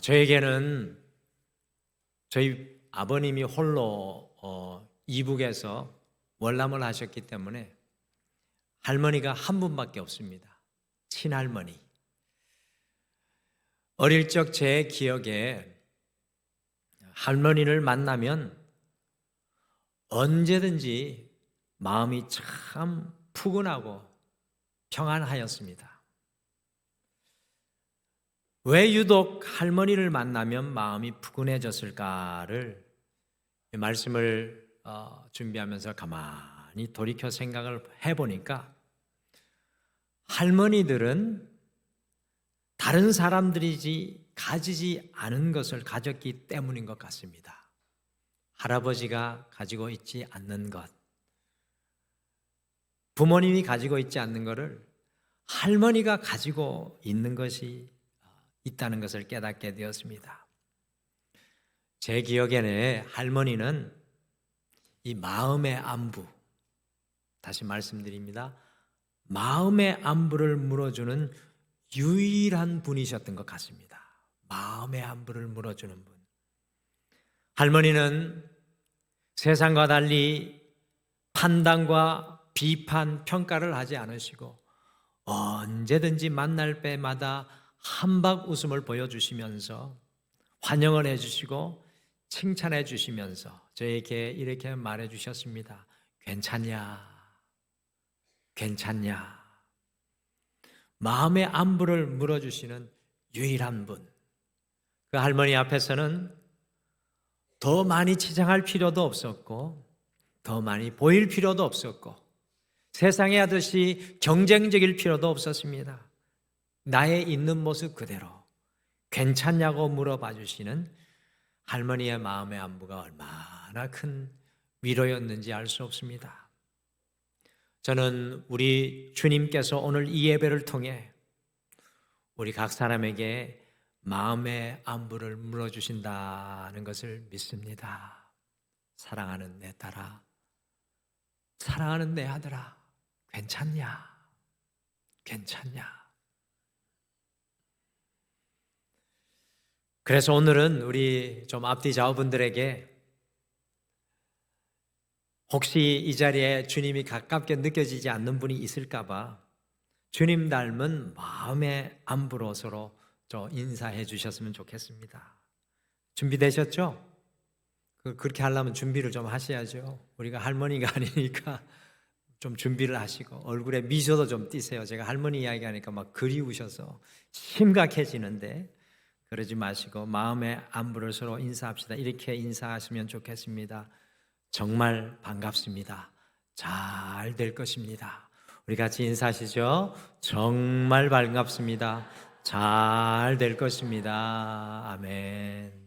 저에게는 저희 아버님이 홀로 이북에서 월남을 하셨기 때문에 할머니가 한 분밖에 없습니다. 친할머니. 어릴 적 제 기억에 할머니를 만나면 언제든지 마음이 참 푸근하고 평안하였습니다. 왜 유독 할머니를 만나면 마음이 푸근해졌을까를 말씀을 준비하면서 가만히 돌이켜 생각을 해보니까 할머니들은 다른 사람들이 가지지 않은 것을 가졌기 때문인 것 같습니다. 할아버지가 가지고 있지 않는 것, 부모님이 가지고 있지 않는 것을 할머니가 가지고 있는 것이 있다는 것을 깨닫게 되었습니다. 제 기억에는 할머니는 이 마음의 안부, 다시 말씀드립니다. 마음의 안부를 물어주는 유일한 분이셨던 것 같습니다. 마음의 안부를 물어주는 분. 할머니는 세상과 달리 판단과 비판, 평가를 하지 않으시고 언제든지 만날 때마다 한박 웃음을 보여주시면서 환영을 해주시고 칭찬해 주시면서 저에게 이렇게 말해 주셨습니다. 괜찮냐? 괜찮냐? 마음의 안부를 물어주시는 유일한 분. 그 할머니 앞에서는 더 많이 치장할 필요도 없었고 더 많이 보일 필요도 없었고 세상에 하듯이 경쟁적일 필요도 없었습니다. 나의 있는 모습 그대로 괜찮냐고 물어봐 주시는 할머니의 마음의 안부가 얼마나 큰 위로였는지 알 수 없습니다. 저는 우리 주님께서 오늘 이 예배를 통해 우리 각 사람에게 마음의 안부를 물어주신다는 것을 믿습니다. 사랑하는 내 딸아, 사랑하는 내 아들아, 괜찮냐? 괜찮냐? 그래서 오늘은 우리 좀 앞뒤 좌우분들에게 혹시 이 자리에 주님이 가깝게 느껴지지 않는 분이 있을까 봐 주님 닮은 마음의 안부로 서로 인사해 주셨으면 좋겠습니다. 준비되셨죠? 그렇게 하려면 준비를 좀 하셔야죠. 우리가 할머니가 아니니까 좀 준비를 하시고 얼굴에 미소도 좀 띄세요. 제가 할머니 이야기하니까 막 그리우셔서 심각해지는데 그러지 마시고 마음의 안부를 서로 인사합시다. 이렇게 인사하시면 좋겠습니다. 정말 반갑습니다. 잘 될 것입니다. 우리 같이 인사하시죠. 정말 반갑습니다. 잘 될 것입니다. 아멘.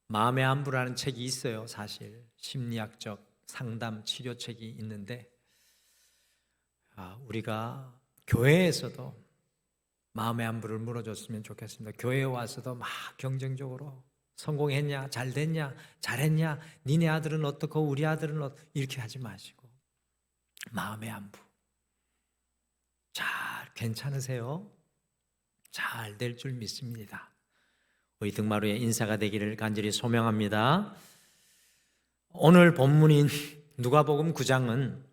마음의 안부라는 책이 있어요. 사실 심리학적 상담 치료책이 있는데 우리가 교회에서도 마음의 안부를 물어줬으면 좋겠습니다. 교회에 와서도 막 경쟁적으로 성공했냐, 잘 됐냐, 잘했냐, 니네 아들은 어떻고 우리 아들은 이렇게 하지 마시고 마음의 안부. 잘 괜찮으세요? 잘 될 줄 믿습니다. 우리 등마루의 인사가 되기를 간절히 소명합니다. 오늘 본문인 누가복음 9장은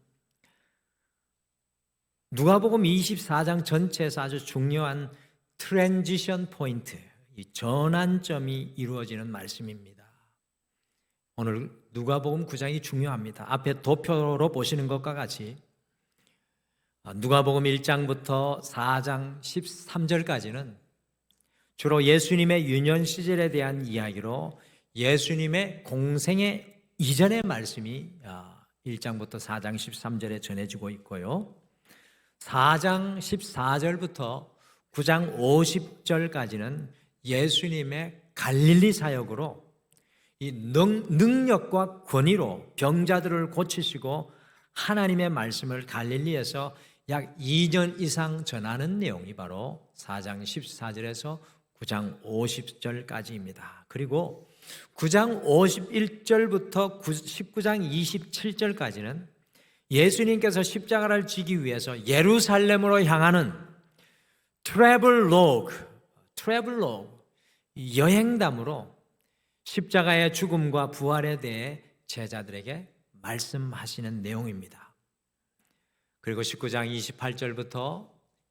누가복음 24장 전체에서 아주 중요한 트랜지션 포인트, 이 전환점이 이루어지는 말씀입니다. 오늘 누가복음 9장이 중요합니다. 앞에 도표로 보시는 것과 같이 누가복음 1장부터 4장 13절까지는 주로 예수님의 유년 시절에 대한 이야기로 예수님의 공생의 이전의 말씀이 1장부터 4장 13절에 전해지고 있고요. 4장 14절부터 9장 50절까지는 예수님의 갈릴리 사역으로 이 능력과 권위로 병자들을 고치시고 하나님의 말씀을 갈릴리에서 약 2년 이상 전하는 내용이 바로 4장 14절에서 9장 50절까지입니다. 그리고 9장 51절부터 19장 27절까지는 예수님께서 십자가를 지기 위해서 예루살렘으로 향하는 트래블로그, 트래블로그, 여행담으로 십자가의 죽음과 부활에 대해 제자들에게 말씀하시는 내용입니다. 그리고 19장 28절부터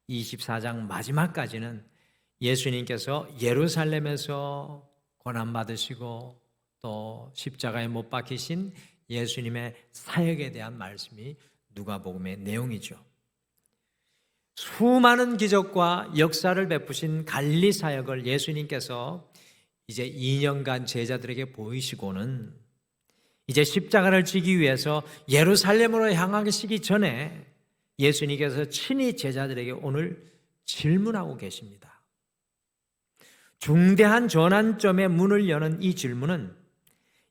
24장 마지막까지는 예수님께서 예루살렘에서 고난받으시고 또 십자가에 못 박히신 예수님의 사역에 대한 말씀이 누가복음의 내용이죠. 수많은 기적과 역사를 베푸신 갈릴리 사역을 예수님께서 이제 2년간 제자들에게 보이시고는 이제 십자가를 지기 위해서 예루살렘으로 향하시기 전에 예수님께서 친히 제자들에게 오늘 질문하고 계십니다. 중대한 전환점의 문을 여는 이 질문은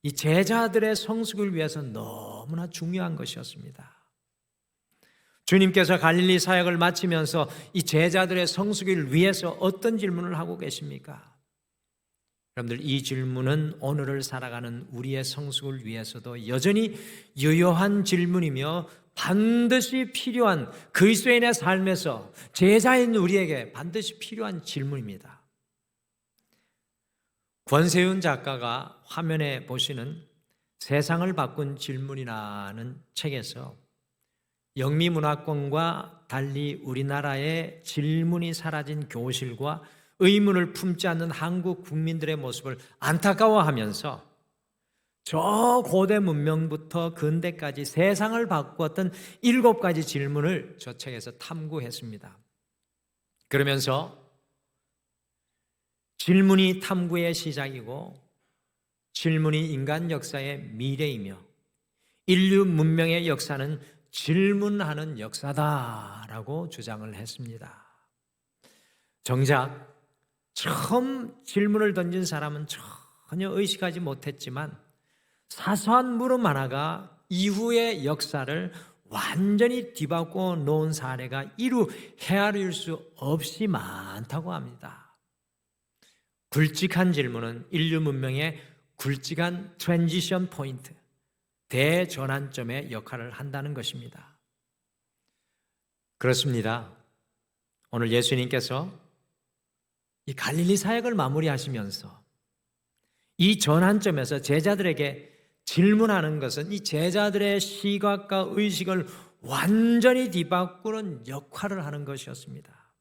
이 제자들의 성숙을 위해서 너무나 중요한 것이었습니다. 주님께서 갈릴리 사역을 마치면서 이 제자들의 성숙을 위해서 어떤 질문을 하고 계십니까? 여러분들, 이 질문은 오늘을 살아가는 우리의 성숙을 위해서도 여전히 유효한 질문이며 반드시 필요한 그리스도인의 삶에서 제자인 우리에게 반드시 필요한 질문입니다. 권세윤 작가가 화면에 보시는 세상을 바꾼 질문이라는 책에서 영미문화권과 달리 우리나라의 질문이 사라진 교실과 의문을 품지 않는 한국 국민들의 모습을 안타까워하면서 저 고대 문명부터 근대까지 세상을 바꾸었던 7가지 질문을 저 책에서 탐구했습니다. 그러면서 질문이 탐구의 시작이고 질문이 인간 역사의 미래이며 인류 문명의 역사는 질문하는 역사다라고 주장을 했습니다. 정작 처음 질문을 던진 사람은 전혀 의식하지 못했지만 사소한 물음 하나가 이후의 역사를 완전히 뒤바꿔 놓은 사례가 이루 헤아릴 수 없이 많다고 합니다. 굵직한 질문은 인류 문명의 굵직한 트랜지션 포인트, 대전환점의 역할을 한다는 것입니다. 그렇습니다. 오늘 예수님께서 이 갈릴리 사역을 마무리하시면서 이 전환점에서 제자들에게 질문하는 것은 이 제자들의 시각과 의식을 완전히 뒤바꾸는 역할을 하는 것이었습니다.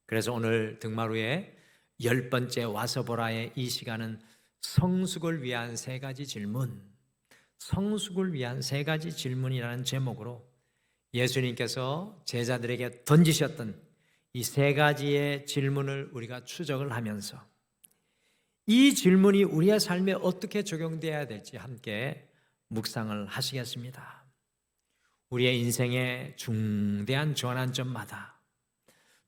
그래서 오늘 등마루의 10번째 와서 보라의 이 시간은 성숙을 위한 3가지 질문, 성숙을 위한 3가지 질문이라는 제목으로 예수님께서 제자들에게 던지셨던 이 3가지의 질문을 우리가 추적을 하면서 이 질문이 우리의 삶에 어떻게 적용되어야 될지 함께 묵상을 하시겠습니다. 우리의 인생의 중대한 전환점마다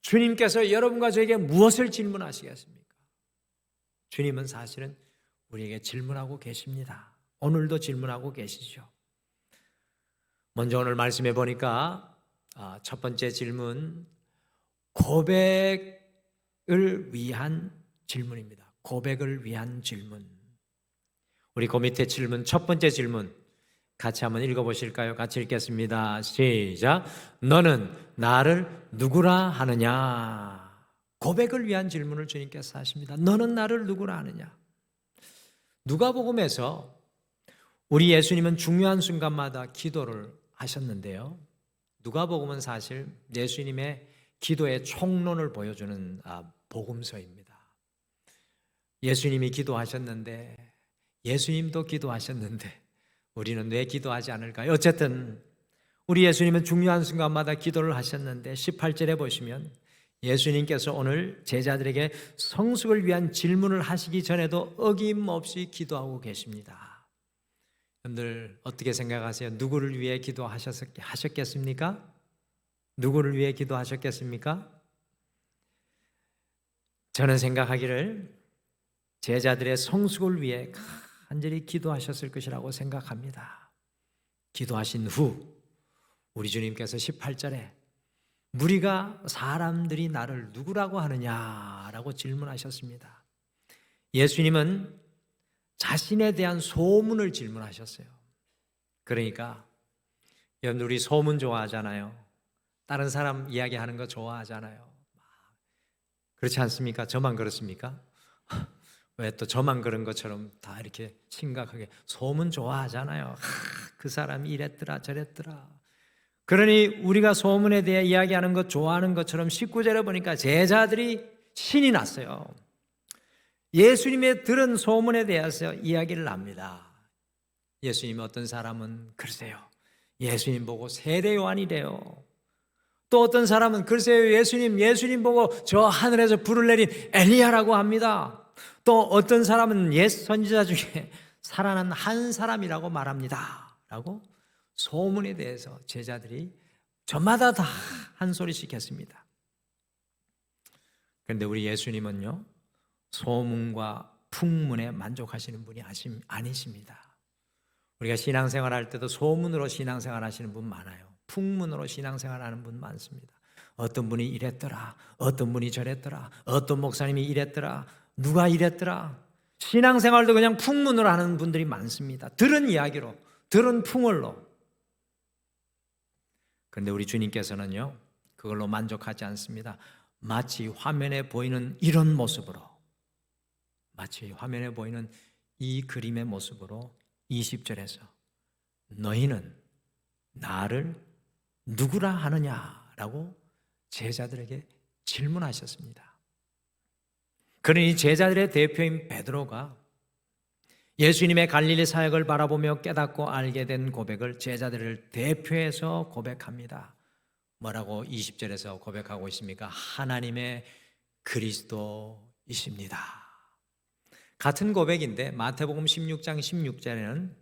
주님께서 여러분과 저에게 무엇을 질문하시겠습니까? 주님은 사실은 우리에게 질문하고 계십니다. 오늘도 질문하고 계시죠. 먼저 오늘 말씀해 보니까 첫 번째 질문, 고백을 위한 질문입니다. 고백을 위한 질문. 우리 그 밑에 질문, 첫 번째 질문 같이 한번 읽어보실까요? 같이 읽겠습니다. 시작. 너는 나를 누구라 하느냐? 고백을 위한 질문을 주님께서 하십니다. 너는 나를 누구라 하느냐? 누가복음에서 우리 예수님은 중요한 순간마다 기도를 하셨는데요. 누가복음은 사실 예수님의 기도의 총론을 보여주는 복음서입니다. 예수님이 기도하셨는데, 예수님도 기도하셨는데 우리는 왜 기도하지 않을까요? 어쨌든 우리 예수님은 중요한 순간마다 기도를 하셨는데 18절에 보시면 예수님께서 오늘 제자들에게 성숙을 위한 질문을 하시기 전에도 어김없이 기도하고 계십니다. 여러분들 어떻게 생각하세요? 누구를 위해 기도하셨겠습니까? 누구를 위해 기도하셨겠습니까? 저는 생각하기를 제자들의 성숙을 위해 간절히 기도하셨을 것이라고 생각합니다. 기도하신 후 우리 주님께서 18절에 무리가 사람들이 나를 누구라고 하느냐라고 질문하셨습니다. 예수님은 자신에 대한 소문을 질문하셨어요. 그러니까 여러분, 우리 소문 좋아하잖아요. 다른 사람 이야기하는 거 좋아하잖아요. 그렇지 않습니까? 저만 그렇습니까? 왜 또 저만 그런 것처럼 다 이렇게 심각하게 소문 좋아하잖아요. 그 사람이 이랬더라 저랬더라. 그러니 우리가 소문에 대해 이야기하는 것 좋아하는 것처럼 19절에 보니까 제자들이 신이 났어요. 예수님의 들은 소문에 대해서 이야기를 합니다. 예수님 어떤 사람은 글쎄요, 예수님 보고 세례 요한이래요. 또 어떤 사람은 글쎄요, 예수님 보고 저 하늘에서 불을 내린 엘리야라고 합니다. 또 어떤 사람은 옛 선지자 중에 살아난 한 사람이라고 말합니다 라고 소문에 대해서 제자들이 저마다 다 한 소리씩 했습니다. 그런데 우리 예수님은요, 소문과 풍문에 만족하시는 분이 아니십니다. 우리가 신앙생활 할 때도 소문으로 신앙생활 하시는 분 많아요. 풍문으로 신앙생활 하는 분 많습니다. 어떤 분이 이랬더라, 어떤 분이 저랬더라, 어떤 목사님이 이랬더라, 누가 이랬더라. 신앙생활도 그냥 풍문으로 하는 분들이 많습니다. 들은 이야기로, 들은 풍월로. 그런데 우리 주님께서는요, 그걸로 만족하지 않습니다. 마치 화면에 보이는 이런 모습으로, 마치 화면에 보이는 이 그림의 모습으로 20절에서 너희는 나를 누구라 하느냐라고 제자들에게 질문하셨습니다. 그러니 제자들의 대표인 베드로가 예수님의 갈릴리 사역을 바라보며 깨닫고 알게 된 고백을 제자들을 대표해서 고백합니다. 뭐라고 20절에서 고백하고 있습니까? 하나님의 그리스도이십니다. 같은 고백인데 마태복음 16장 16절에는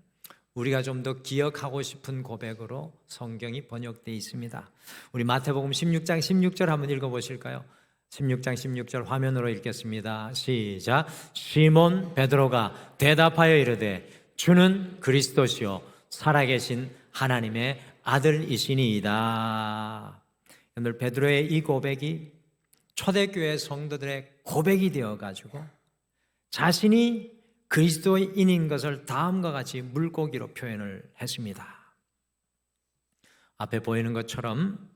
우리가 좀 더 기억하고 싶은 고백으로 성경이 번역되어 있습니다. 우리 마태복음 16장 16절 한번 읽어보실까요? 16장 16절 화면으로 읽겠습니다. 시작. 시몬 베드로가 대답하여 이르되 주는 그리스도시요 살아계신 하나님의 아들이시니이다. 오늘 베드로의 이 고백이 초대교회 성도들의 고백이 되어가지고 자신이 그리스도인인 것을 다음과 같이 물고기로 표현을 했습니다. 앞에 보이는 것처럼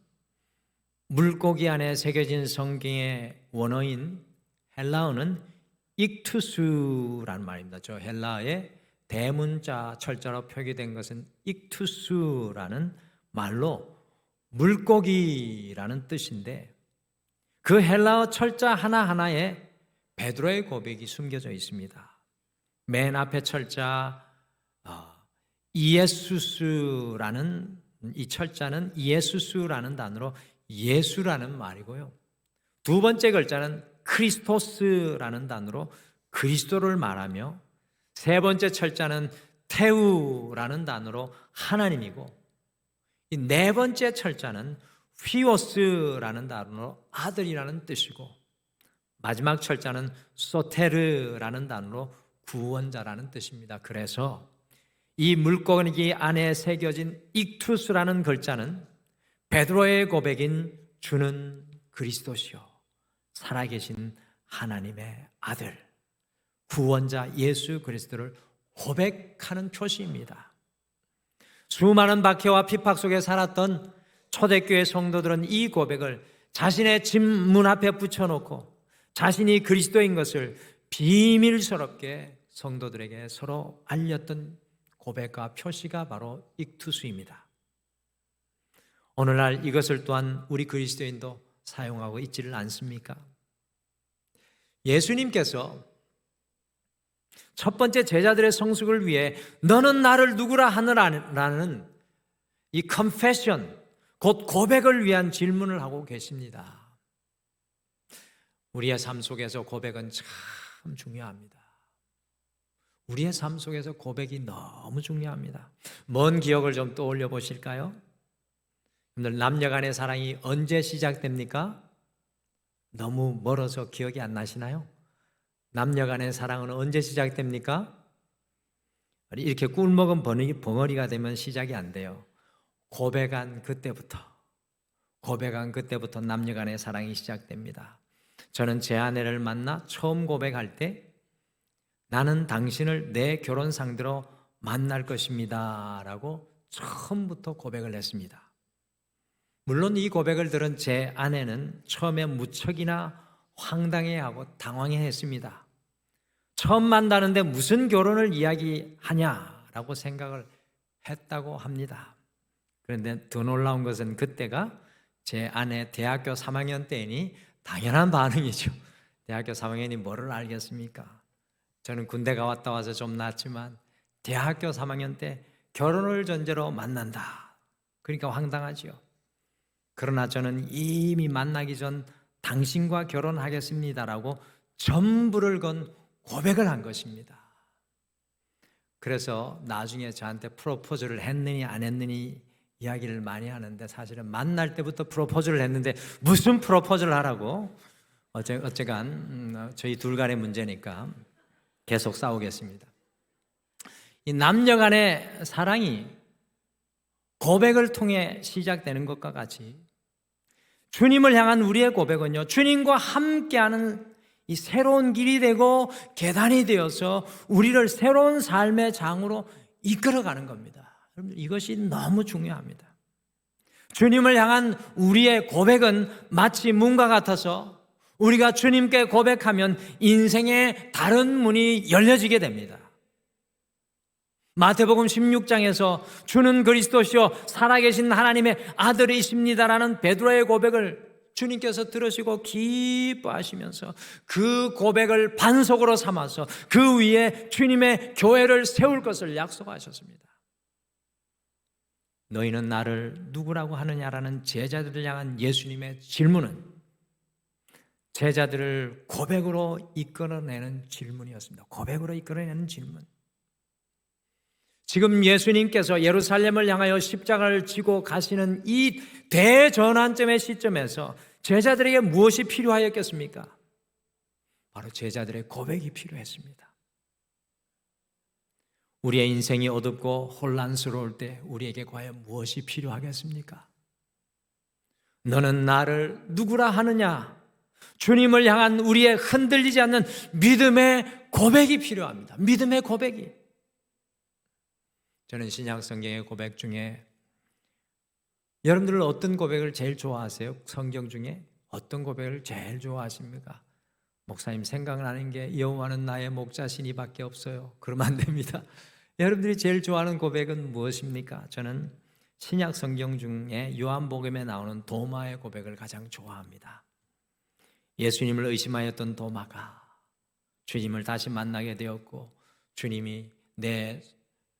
물고기 안에 새겨진 성경의 원어인 헬라어는 익투스라는 말입니다. 저 헬라어의 대문자 철자로 표기된 것은 익투스라는 말로 물고기라는 뜻인데 그 헬라어 철자 하나하나에 베드로의 고백이 숨겨져 있습니다. 맨 앞에 철자 이에수스라는 이 철자는 이에수스라는 단어로 예수라는 말이고요. 두 번째 글자는 크리스토스라는 단어로 그리스도를 말하며 세 번째 철자는 테우라는 단어로 하나님이고 이 네 번째 철자는 휘오스라는 단어로 아들이라는 뜻이고 마지막 철자는 소테르라는 단어로 구원자라는 뜻입니다. 그래서 이 물고기 안에 새겨진 익투스라는 글자는 베드로의 고백인 주는 그리스도시요 살아계신 하나님의 아들 구원자 예수 그리스도를 고백하는 표시입니다. 수많은 박해와 핍박 속에 살았던 초대교회 성도들은 이 고백을 자신의 집 문 앞에 붙여놓고 자신이 그리스도인 것을 비밀스럽게 성도들에게 서로 알렸던 고백과 표시가 바로 익투스입니다. 오늘날 이것을 또한 우리 그리스도인도 사용하고 있지를 않습니까? 예수님께서 첫 번째 제자들의 성숙을 위해 너는 나를 누구라 하느라는 이 confession, 곧 고백을 위한 질문을 하고 계십니다. 우리의 삶 속에서 고백은 참 중요합니다. 우리의 삶 속에서 고백이 너무 중요합니다. 먼 기억을 좀 떠올려 보실까요? 남녀 간의 사랑이 언제 시작됩니까? 너무 멀어서 기억이 안 나시나요? 남녀 간의 사랑은 언제 시작됩니까? 이렇게 꿀먹은 벙어리가 되면 시작이 안 돼요. 고백한 그때부터 남녀 간의 사랑이 시작됩니다. 저는 제 아내를 만나 처음 고백할 때 나는 당신을 내 결혼 상대로 만날 것입니다 라고 처음부터 고백을 했습니다. 물론 이 고백을 들은 제 아내는 처음에 무척이나 황당해하고 당황해했습니다. 처음 만나는데 무슨 결혼을 이야기하냐라고 생각을 했다고 합니다. 그런데 더 놀라운 것은 그때가 제 아내 대학교 3학년 때이니 당연한 반응이죠. 대학교 3학년이 뭐를 알겠습니까? 저는 군대가 왔다 와서 좀 낫지만 대학교 3학년 때 결혼을 전제로 만난다. 그러니까 황당하죠. 그러나 저는 이미 만나기 전 당신과 결혼하겠습니다라고 전부를 건 고백을 한 것입니다. 그래서 나중에 저한테 프로포즈를 했느니 안 했느니 이야기를 많이 하는데 사실은 만날 때부터 프로포즈를 했는데 무슨 프로포즈를 하라고? 어쨌건 저희 둘 간의 문제니까 계속 싸우겠습니다. 이 남녀 간의 사랑이 고백을 통해 시작되는 것과 같이 주님을 향한 우리의 고백은요, 주님과 함께하는 이 새로운 길이 되고 계단이 되어서 우리를 새로운 삶의 장으로 이끌어가는 겁니다. 여러분, 이것이 너무 중요합니다. 주님을 향한 우리의 고백은 마치 문과 같아서 우리가 주님께 고백하면 인생의 다른 문이 열려지게 됩니다. 마태복음 16장에서 주는 그리스도시요 살아계신 하나님의 아들이십니다라는 베드로의 고백을 주님께서 들으시고 기뻐하시면서 그 고백을 반석으로 삼아서 그 위에 주님의 교회를 세울 것을 약속하셨습니다. 너희는 나를 누구라고 하느냐라는 제자들을 향한 예수님의 질문은 제자들을 고백으로 이끌어내는 질문이었습니다. 고백으로 이끌어내는 질문. 지금 예수님께서 예루살렘을 향하여 십자가를 지고 가시는 이 대전환점의 시점에서 제자들에게 무엇이 필요하였겠습니까? 바로 제자들의 고백이 필요했습니다. 우리의 인생이 어둡고 혼란스러울 때 우리에게 과연 무엇이 필요하겠습니까? 너는 나를 누구라 하느냐? 주님을 향한 우리의 흔들리지 않는 믿음의 고백이 필요합니다. 믿음의 고백이. 저는 신약 성경의 고백 중에 여러분들은 어떤 고백을 제일 좋아하세요? 성경 중에 어떤 고백을 제일 좋아하십니까? 목사님 생각나는 게 여호와는 나의 목자시니 밖에 없어요. 그러면 안 됩니다. 여러분들이 제일 좋아하는 고백은 무엇입니까? 저는 신약 성경 중에 요한복음에 나오는 도마의 고백을 가장 좋아합니다. 예수님을 의심하였던 도마가 주님을 다시 만나게 되었고 주님이 내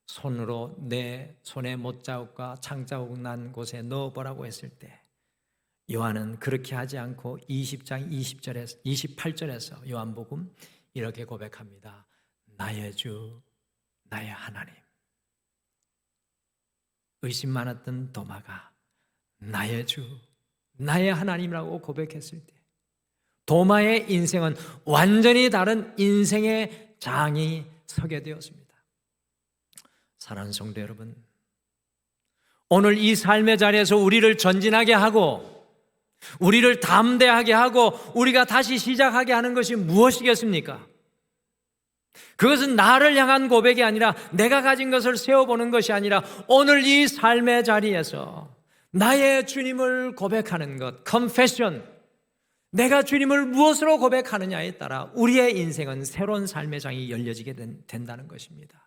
손으로 내 손에 못자국과 창자국 난 곳에 넣어보라고 했을 때 요한은 그렇게 하지 않고 20장 28절에서 요한복음 이렇게 고백합니다. 나의 주 나의 하나님. 의심 많았던 도마가 나의 주 나의 하나님이라고 고백했을 때 도마의 인생은 완전히 다른 인생의 장이 서게 되었습니다. 사랑하는 성도 여러분, 오늘 이 삶의 자리에서 우리를 전진하게 하고 우리를 담대하게 하고 우리가 다시 시작하게 하는 것이 무엇이겠습니까? 그것은 나를 향한 고백이 아니라 내가 가진 것을 세워보는 것이 아니라 오늘 이 삶의 자리에서 나의 주님을 고백하는 것, confession. 내가 주님을 무엇으로 고백하느냐에 따라 우리의 인생은 새로운 삶의 장이 열려지게 된다는 것입니다.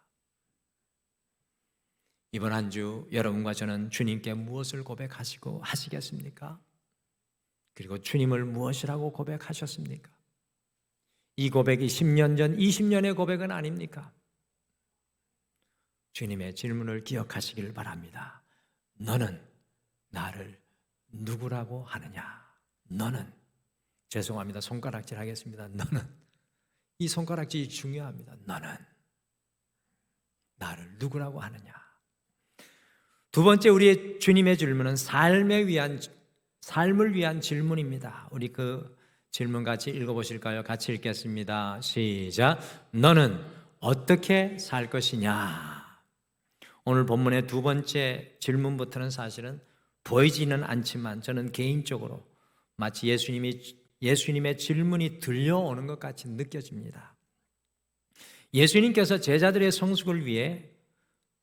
이번 한 주 여러분과 저는 주님께 무엇을 고백하시고 하시겠습니까? 그리고 주님을 무엇이라고 고백하셨습니까? 이 고백이 10년 전, 20년의 고백은 아닙니까? 주님의 질문을 기억하시길 바랍니다. 너는 나를 누구라고 하느냐? 너는, 죄송합니다. 손가락질 하겠습니다. 너는, 이 손가락질이 중요합니다. 너는 나를 누구라고 하느냐? 두 번째 우리의 주님의 질문은 삶을 위한 질문입니다. 우리 그 질문 같이 읽어보실까요? 같이 읽겠습니다. 시작. 너는 어떻게 살 것이냐? 오늘 본문의 두 번째 질문부터는 사실은 보이지는 않지만 저는 개인적으로 마치 예수님의 질문이 들려오는 것 같이 느껴집니다. 예수님께서 제자들의 성숙을 위해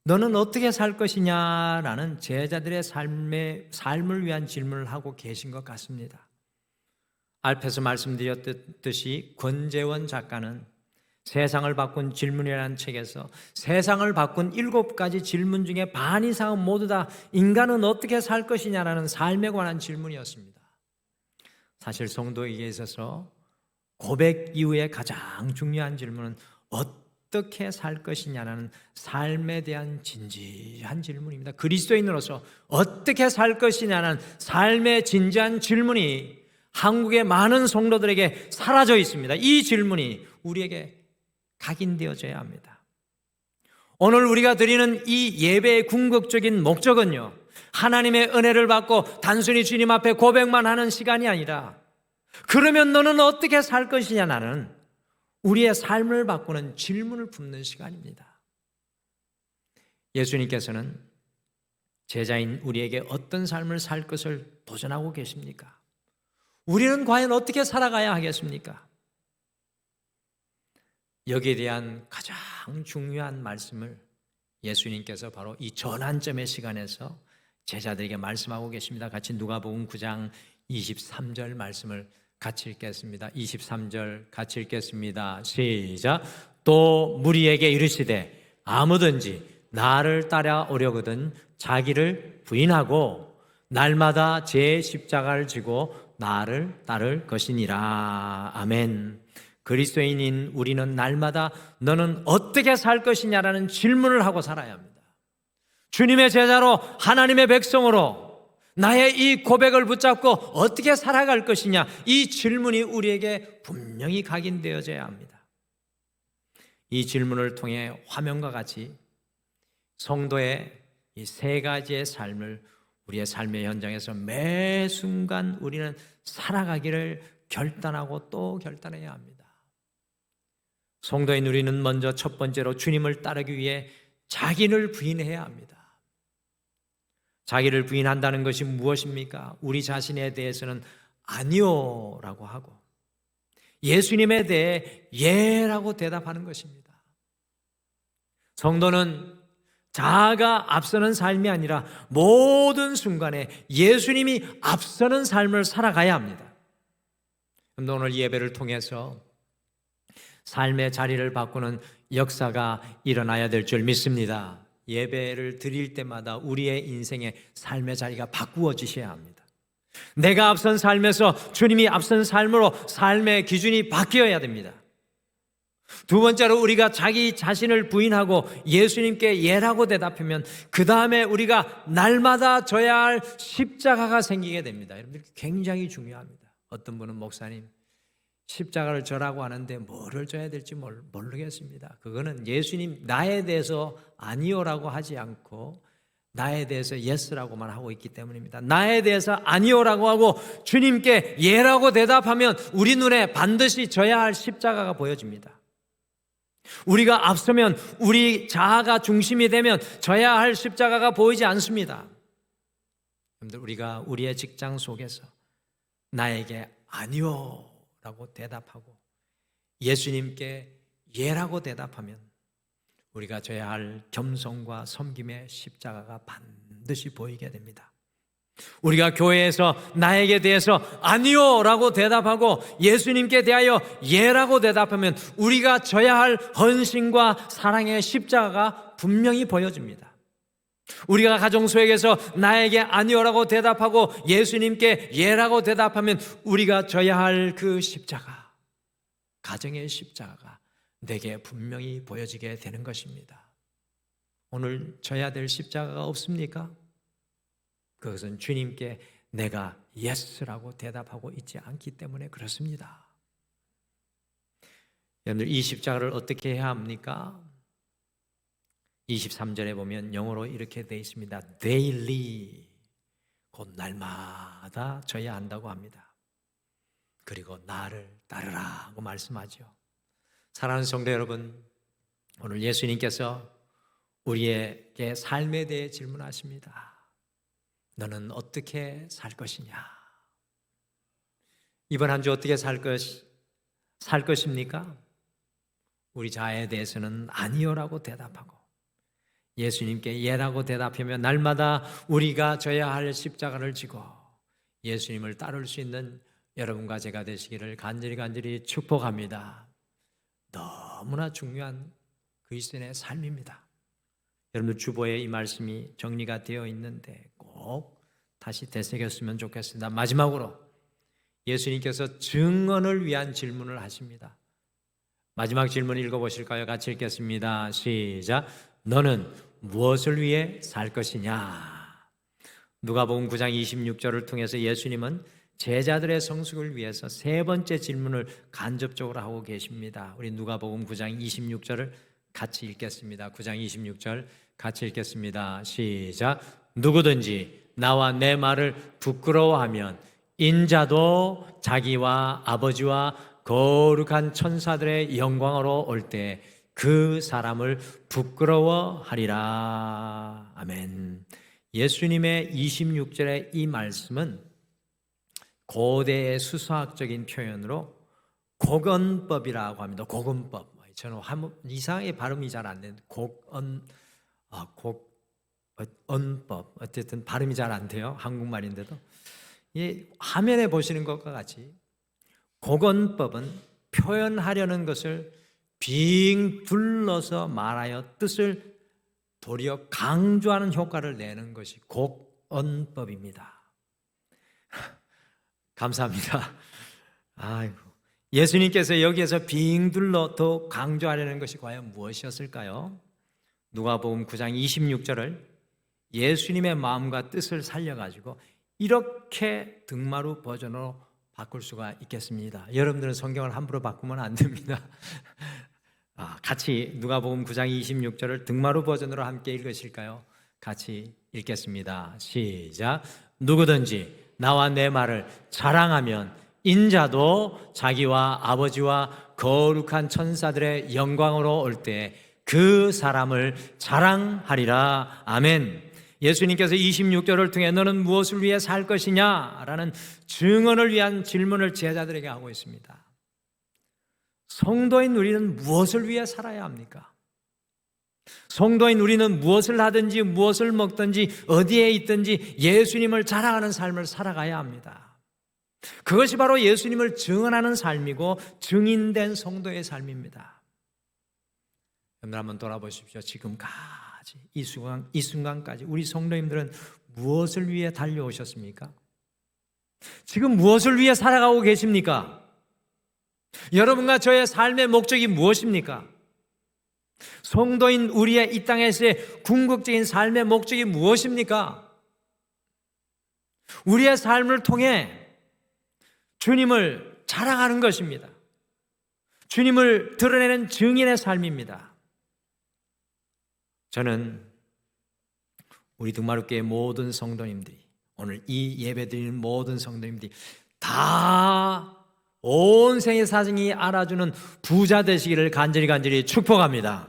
너는 어떻게 살 것이냐라는 제자들의 삶을 위한 질문을 하고 계신 것 같습니다. 앞에서 말씀드렸듯이 권재원 작가는 세상을 바꾼 질문이라는 책에서 세상을 바꾼 7가지 질문 중에 반 이상은 모두 다 인간은 어떻게 살 것이냐라는 삶에 관한 질문이었습니다. 사실 성도에게 있어서 고백 이후에 가장 중요한 질문은 어떻게 살 것이냐라는 삶에 대한 진지한 질문입니다. 그리스도인으로서 어떻게 살 것이냐는 삶의 진지한 질문이 한국의 많은 성도들에게 사라져 있습니다. 이 질문이 우리에게 각인되어져야 합니다. 오늘 우리가 드리는 이 예배의 궁극적인 목적은요, 하나님의 은혜를 받고 단순히 주님 앞에 고백만 하는 시간이 아니라, 그러면 너는 어떻게 살 것이냐, 나는 우리의 삶을 바꾸는 질문을 품는 시간입니다. 예수님께서는 제자인 우리에게 어떤 삶을 살 것을 도전하고 계십니까? 우리는 과연 어떻게 살아가야 하겠습니까? 여기에 대한 가장 중요한 말씀을 예수님께서 바로 이 전환점의 시간에서 제자들에게 말씀하고 계십니다. 같이 누가복음 9장 23절 말씀을 같이 읽겠습니다. 23절 같이 읽겠습니다. 시작. 또 무리에게 이르시되 아무든지 나를 따라오려거든 자기를 부인하고 날마다 제 십자가를 지고 나를 따를 것이니라. 아멘. 그리스도인인 우리는 날마다 너는 어떻게 살 것이냐라는 질문을 하고 살아야 합니다. 주님의 제자로, 하나님의 백성으로 나의 이 고백을 붙잡고 어떻게 살아갈 것이냐, 이 질문이 우리에게 분명히 각인되어져야 합니다. 이 질문을 통해 화면과 같이 성도의 이 3가지의 삶을 우리의 삶의 현장에서 매 순간 우리는 살아가기를 결단하고 또 결단해야 합니다. 성도인 우리는 먼저 첫 번째로 주님을 따르기 위해 자기를 부인해야 합니다. 자기를 부인한다는 것이 무엇입니까? 우리 자신에 대해서는 아니요 라고 하고 예수님에 대해 예라고 대답하는 것입니다. 성도는 자아가 앞서는 삶이 아니라 모든 순간에 예수님이 앞서는 삶을 살아가야 합니다. 오늘 예배를 통해서 삶의 자리를 바꾸는 역사가 일어나야 될 줄 믿습니다. 예배를 드릴 때마다 우리의 인생의 삶의 자리가 바꾸어지셔야 합니다. 내가 앞선 삶에서 주님이 앞선 삶으로 삶의 기준이 바뀌어야 됩니다. 두 번째로 우리가 자기 자신을 부인하고 예수님께 예라고 대답하면 그 다음에 우리가 날마다 져야 할 십자가가 생기게 됩니다. 여러분들 굉장히 중요합니다. 어떤 분은 목사님 십자가를 져라고 하는데 뭐를 져야 될지 모르겠습니다. 그거는 예수님 나에 대해서 아니요라고 하지 않고 나에 대해서 예스라고만 하고 있기 때문입니다. 나에 대해서 아니요라고 하고 주님께 예라고 대답하면 우리 눈에 반드시 져야 할 십자가가 보여집니다. 우리가 앞서면 우리 자아가 중심이 되면 져야 할 십자가가 보이지 않습니다. 여러분들 우리가 우리의 직장 속에서 나에게 아니요 라고 대답하고 예수님께 예라고 대답하면 우리가 져야 할 겸손과 섬김의 십자가가 반드시 보이게 됩니다. 우리가 교회에서 나에게 대해서 아니요 라고 대답하고 예수님께 대하여 예라고 대답하면 우리가 져야 할 헌신과 사랑의 십자가가 분명히 보여집니다. 우리가 가정 속에서 나에게 아니요라고 대답하고 예수님께 예라고 대답하면 우리가 져야 할 그 십자가, 가정의 십자가가 내게 분명히 보여지게 되는 것입니다. 오늘 져야 될 십자가가 없습니까? 그것은 주님께 내가 예스라고 대답하고 있지 않기 때문에 그렇습니다. 여러분들 이 십자가를 어떻게 해야 합니까? 23절에 보면 영어로 이렇게 되어 있습니다. daily, 곧 날마다 져야 한다고 합니다. 그리고 나를 따르라 하고 말씀하죠. 사랑하는 성도 여러분, 오늘 예수님께서 우리에게 삶에 대해 질문하십니다. 너는 어떻게 살 것이냐? 이번 한 주 어떻게 살 것입니까? 우리 자아에 대해서는 아니요라고 대답하고 예수님께 예라고 대답하며 날마다 우리가 져야 할 십자가를 지고 예수님을 따를 수 있는 여러분과 제가 되시기를 간절히 축복합니다. 너무나 중요한 그리스도인의 삶입니다. 여러분들 주보에 이 말씀이 정리가 되어 있는데 꼭 다시 되새겼으면 좋겠습니다. 마지막으로 예수님께서 증언을 위한 질문을 하십니다. 마지막 질문 읽어보실까요? 같이 읽겠습니다. 시작. 너는 무엇을 위해 살 것이냐? 누가복음 9장 26절을 통해서 예수님은 제자들의 성숙을 위해서 세 번째 질문을 간접적으로 하고 계십니다. 우리 누가복음 9장 26절을 같이 읽겠습니다. 9장 26절 같이 읽겠습니다. 시작. 누구든지 나와 내 말을 부끄러워하면 인자도 자기와 아버지와 거룩한 천사들의 영광으로 올 때 그 사람을 부끄러워하리라. 아멘. 예수님의 26절의 이 말씀은 고대의 수사학적인 표현으로 곡언법이라고 합니다. 곡언법. 저는 이상하게 발음이 잘 안 되는 곡언법. 어쨌든 발음이 잘 안 돼요. 한국말인데도. 이 화면에 보시는 것과 같이 곡언법은 표현하려는 것을 빙 둘러서 말하여 뜻을 도리어 강조하는 효과를 내는 것이 곡언법입니다. 감사합니다. 아이고. 예수님께서 여기에서 빙 둘러 더 강조하려는 것이 과연 무엇이었을까요? 누가복음 9장 26절을 예수님의 마음과 뜻을 살려가지고 이렇게 등마루 버전으로 바꿀 수가 있겠습니다. 여러분들은 성경을 함부로 바꾸면 안 됩니다. 같이 누가복음 9장 26절을 등마루 버전으로 함께 읽으실까요? 같이 읽겠습니다. 시작. 누구든지 나와 내 말을 자랑하면 인자도 자기와 아버지와 거룩한 천사들의 영광으로 올 때 그 사람을 자랑하리라. 아멘. 예수님께서 26절을 통해 너는 무엇을 위해 살 것이냐라는 증언을 위한 질문을 제자들에게 하고 있습니다. 성도인 우리는 무엇을 위해 살아야 합니까? 성도인 우리는 무엇을 하든지 무엇을 먹든지 어디에 있든지 예수님을 자랑하는 삶을 살아가야 합니다. 그것이 바로 예수님을 증언하는 삶이고 증인된 성도의 삶입니다. 여러분 한번 돌아보십시오. 지금까지 이 순간까지 우리 성도님들은 무엇을 위해 달려오셨습니까? 지금 무엇을 위해 살아가고 계십니까? 여러분과 저의 삶의 목적이 무엇입니까? 성도인 우리의 이 땅에서의 궁극적인 삶의 목적이 무엇입니까? 우리의 삶을 통해 주님을 자랑하는 것입니다. 주님을 드러내는 증인의 삶입니다. 저는 우리 등마루교회 모든 성도님들이, 오늘 이 예배 드리는 모든 성도님들이 다 온 생의 사정이 알아주는 부자 되시기를 간절히 축복합니다.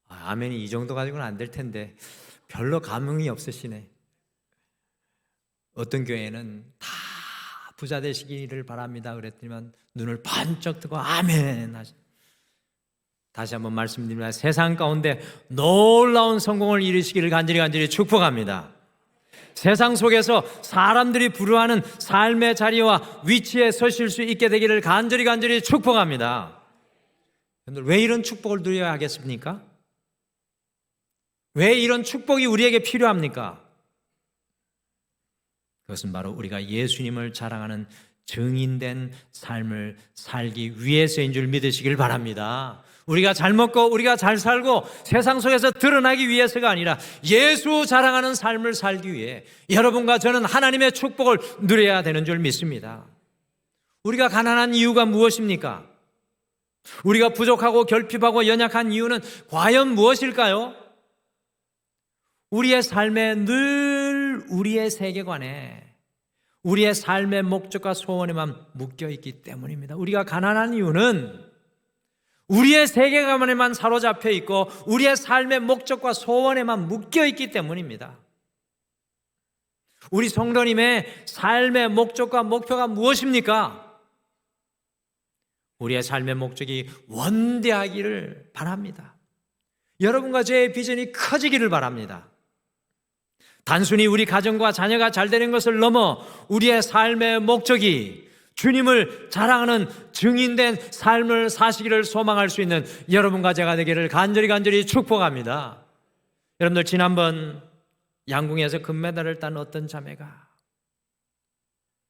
아멘이 이 정도 가지고는 안 될 텐데 별로 감흥이 없으시네. 어떤 교회는 다 부자 되시기를 바랍니다 그랬더니만 눈을 반짝 뜨고 아멘 하시. 다시 한번 말씀드립니다. 세상 가운데 놀라운 성공을 이루시기를 간절히 축복합니다. 세상 속에서 사람들이 부러워하는 삶의 자리와 위치에 서실 수 있게 되기를 간절히 축복합니다. 왜 이런 축복을 누려야 하겠습니까? 왜 이런 축복이 우리에게 필요합니까? 그것은 바로 우리가 예수님을 자랑하는 증인된 삶을 살기 위해서인 줄 믿으시길 바랍니다. 우리가 잘 먹고 우리가 잘 살고 세상 속에서 드러나기 위해서가 아니라 예수 자랑하는 삶을 살기 위해 여러분과 저는 하나님의 축복을 누려야 되는 줄 믿습니다. 우리가 가난한 이유가 무엇입니까? 우리가 부족하고 결핍하고 연약한 이유는 과연 무엇일까요? 우리의 삶에 늘 우리의 세계관에 우리의 삶의 목적과 소원에만 묶여있기 때문입니다. 우리가 가난한 이유는 우리의 세계관에만 사로잡혀 있고 우리의 삶의 목적과 소원에만 묶여있기 때문입니다. 우리 성도님의 삶의 목적과 목표가 무엇입니까? 우리의 삶의 목적이 원대하기를 바랍니다. 여러분과 저의 비전이 커지기를 바랍니다. 단순히 우리 가정과 자녀가 잘 되는 것을 넘어 우리의 삶의 목적이 주님을 자랑하는 증인된 삶을 사시기를 소망할 수 있는 여러분과 제가 되기를 간절히 축복합니다. 여러분들, 지난번 양궁에서 금메달을 딴 어떤 자매가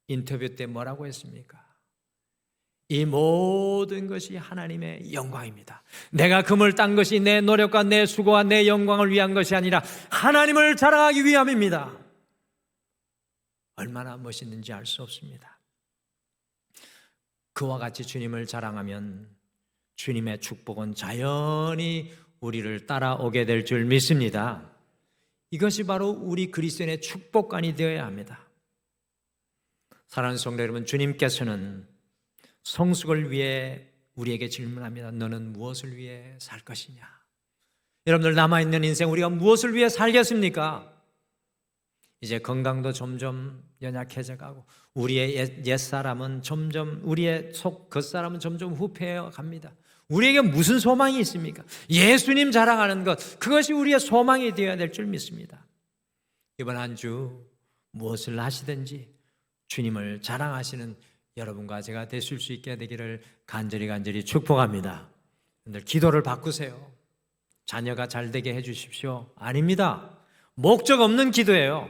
인터뷰 때 뭐라고 했습니까? 이 모든 것이 하나님의 영광입니다. 내가 금을 딴 것이 내 노력과 내 수고와 내 영광을 위한 것이 아니라 하나님을 자랑하기 위함입니다. 얼마나 멋있는지 알 수 없습니다. 그와 같이 주님을 자랑하면 주님의 축복은 자연히 우리를 따라오게 될 줄 믿습니다. 이것이 바로 우리 그리스도인의 축복관이 되어야 합니다. 사랑하는 성도 여러분, 주님께서는 성숙을 위해 우리에게 질문합니다. 너는 무엇을 위해 살 것이냐? 여러분들, 남아있는 인생 우리가 무엇을 위해 살겠습니까? 이제 건강도 점점 연약해져 가고 우리의 옛사람은 점점, 우리의 속 겉사람은 점점 후패해 갑니다. 우리에게 무슨 소망이 있습니까? 예수님 자랑하는 것, 그것이 우리의 소망이 되어야 될 줄 믿습니다. 이번 한 주 무엇을 하시든지 주님을 자랑하시는 여러분과 제가 되실 수 있게 되기를 간절히 축복합니다. 여러분들, 기도를 바꾸세요. 자녀가 잘 되게 해 주십시오. 아닙니다. 목적 없는 기도예요.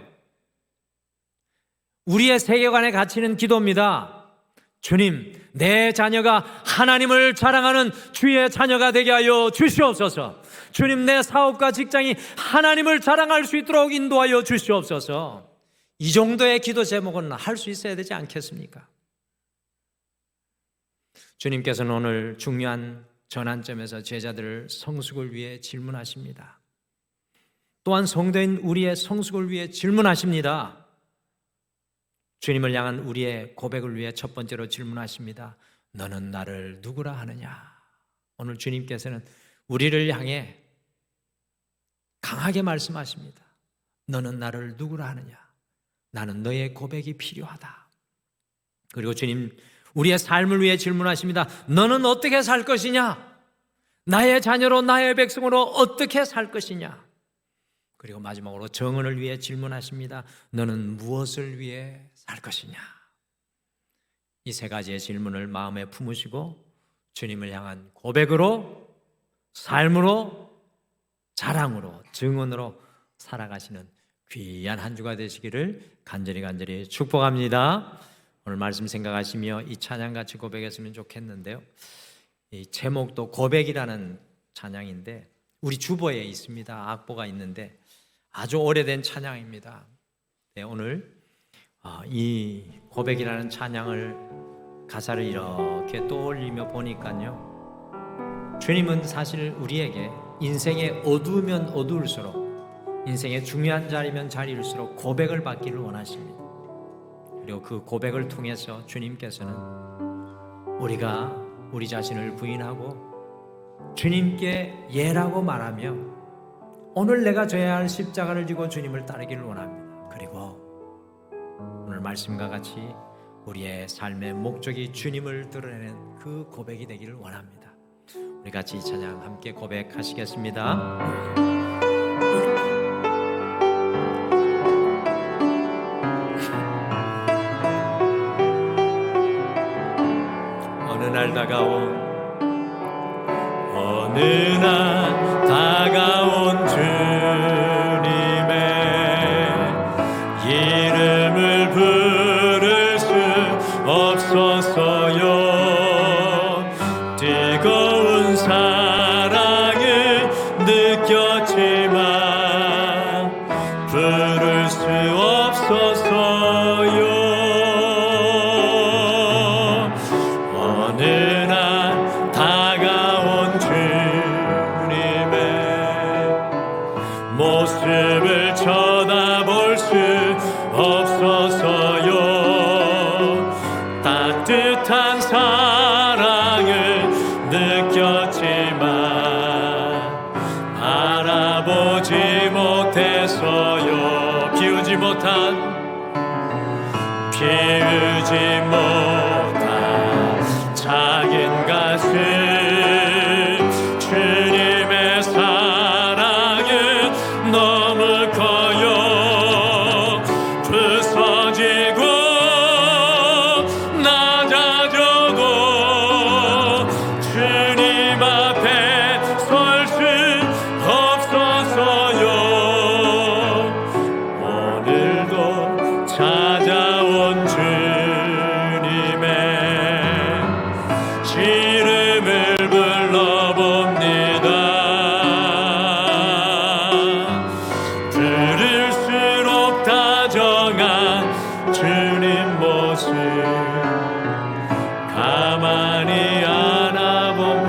우리의 세계관에 갇히는 기도입니다. 주님, 내 자녀가 하나님을 자랑하는 주의 자녀가 되게 하여 주시옵소서. 주님, 내 사업과 직장이 하나님을 자랑할 수 있도록 인도하여 주시옵소서. 이 정도의 기도 제목은 할 수 있어야 되지 않겠습니까? 주님께서는 오늘 중요한 전환점에서 제자들을 성숙을 위해 질문하십니다. 또한 성도인 우리의 성숙을 위해 질문하십니다. 주님을 향한 우리의 고백을 위해 첫 번째로 질문하십니다. 너는 나를 누구라 하느냐? 오늘 주님께서는 우리를 향해 강하게 말씀하십니다. 너는 나를 누구라 하느냐? 나는 너의 고백이 필요하다. 그리고 주님, 우리의 삶을 위해 질문하십니다. 너는 어떻게 살 것이냐? 나의 자녀로, 나의 백성으로 어떻게 살 것이냐? 그리고 마지막으로 정언을 위해 질문하십니다. 너는 무엇을 위해 살 것이냐? 이 세 가지의 질문을 마음에 품으시고 주님을 향한 고백으로, 삶으로, 자랑으로, 증언으로 살아가시는 귀한 한 주가 되시기를 간절히 축복합니다. 오늘 말씀 생각하시며 이 찬양 같이 고백했으면 좋겠는데요. 이 제목도 고백이라는 찬양인데 우리 주보에 있습니다. 악보가 있는데 아주 오래된 찬양입니다. 네, 오늘 이 고백이라는 찬양을 가사를 이렇게 떠올리며 보니까요, 주님은 사실 우리에게 인생에 어두우면 어두울수록, 인생의 중요한 자리면 자리일수록 고백을 받기를 원하십니다. 그리고 그 고백을 통해서 주님께서는 우리가 우리 자신을 부인하고 주님께 예라고 말하며 오늘 내가 져야 할 십자가를 지고 주님을 따르기를 원합니다. 그리고 오늘 말씀과 같이 우리의 삶의 목적이 주님을 드러내는 그 고백이 되기를 원합니다. 우리 같이 이 찬양 함께 고백하시겠습니다. 어느 날 다가온 주님의 이름을 부를 수 없어서요. 뜨거운 사랑을 느꼈지만 부를 수 없어서요. 모습을 쳐다볼 수 없어서요. 따뜻한 사랑을 느꼈지만 알아보지 못해서요. 비우지 못한 작은 가슴, 주님의 사랑은 너무 커요.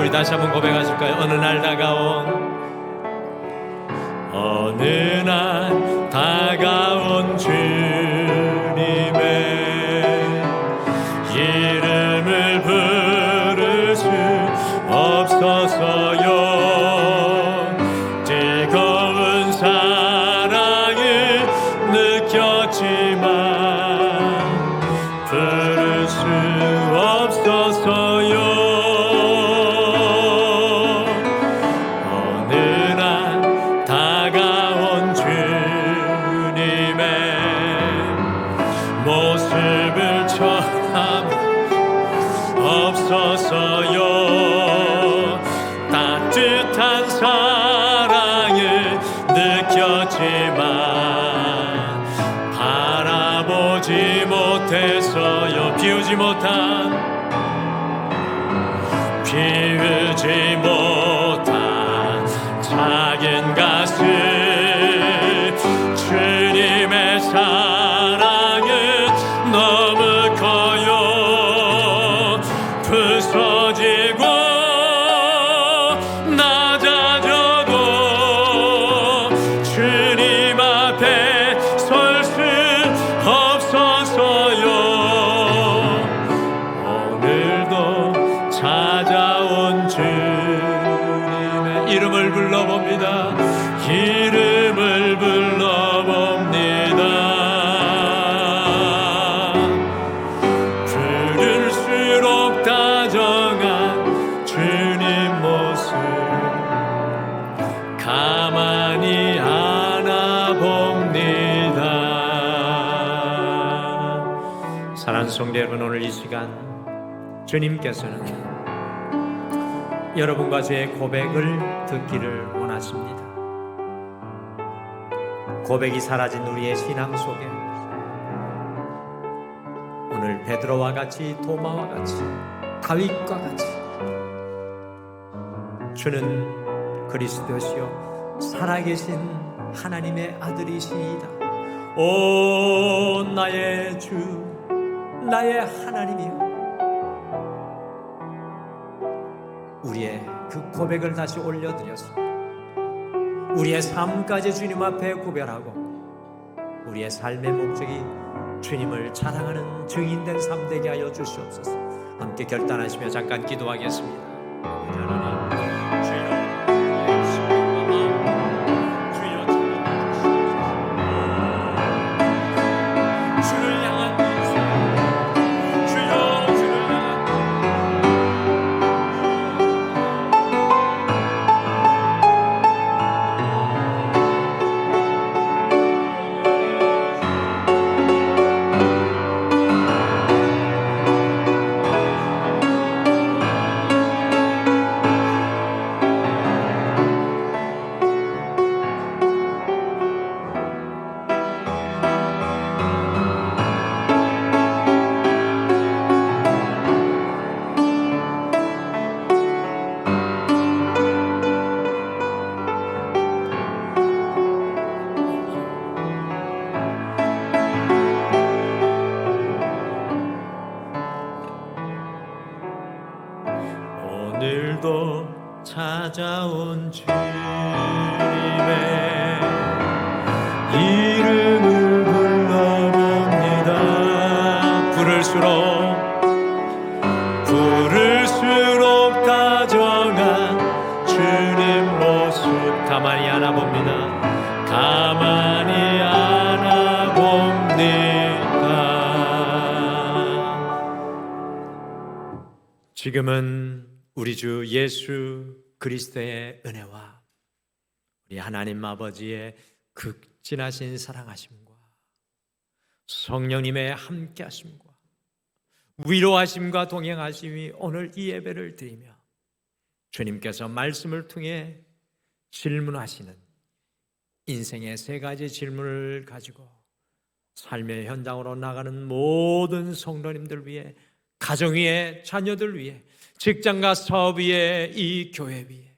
우리 다시 한번 고백하실까요? 어느 날 다가온 주님의 이름을 부를 수 없어서요. 뜨거운 사랑을 느꼈지만 부를 수 없어서요. 어느 날 다가온 주님의 모습을 전함 없어서요. 따뜻한 사랑을 느꼈지만 바라보지 못해서요. 비우지 못한 작은 가슴 주님의 사랑은 너무 커요. 부서지고 낮아져도 주님 앞에 설 수 없어서요. 오늘도 찾아온 주님의 이름을 불러봅니다. 이름을 불러봅니다. 부를수록 다정한 주님 모습 가만히 안아봅니다. 사랑하는 성도 여러분, 오늘 이 시간 주님께서는 여러분과 저의 고백을 듣기를 원하십니다. 고백이 사라진 우리의 신앙 속에 오늘 베드로와 같이, 도마와 같이, 다윗과 같이 주는 그리스도시요 살아계신 하나님의 아들이시이다. 오 나의 주, 나의 하나님이여, 우리의 그 고백을 다시 올려드려서 우리의 삶까지 주님 앞에 구별하고 우리의 삶의 목적이 주님을 자랑하는 증인된 삶 되게 하여 주시옵소서. 함께 결단하시며 잠깐 기도하겠습니다. 하나님, 주여 오늘도 찾아온 주님의 이름을 불러봅니다. 부를수록 다정한 주님 모습 가만히 안아봅니다. 가만히 안아봅니다. 지금은 우리 주 예수 그리스도의 은혜와 우리 하나님 아버지의 극진하신 사랑하심과 성령님의 함께하심과 위로하심과 동행하심이 오늘 이 예배를 드리며 주님께서 말씀을 통해 질문하시는 인생의 세 가지 질문을 가지고 삶의 현장으로 나가는 모든 성도님들 위해, 가정 위에, 자녀들 위해, 직장과 사업 위에, 이 교회 위에,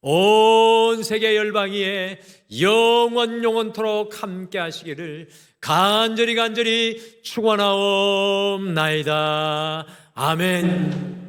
온 세계 열방 위에 영원토록 함께 하시기를 간절히 축원하옵나이다. 아멘.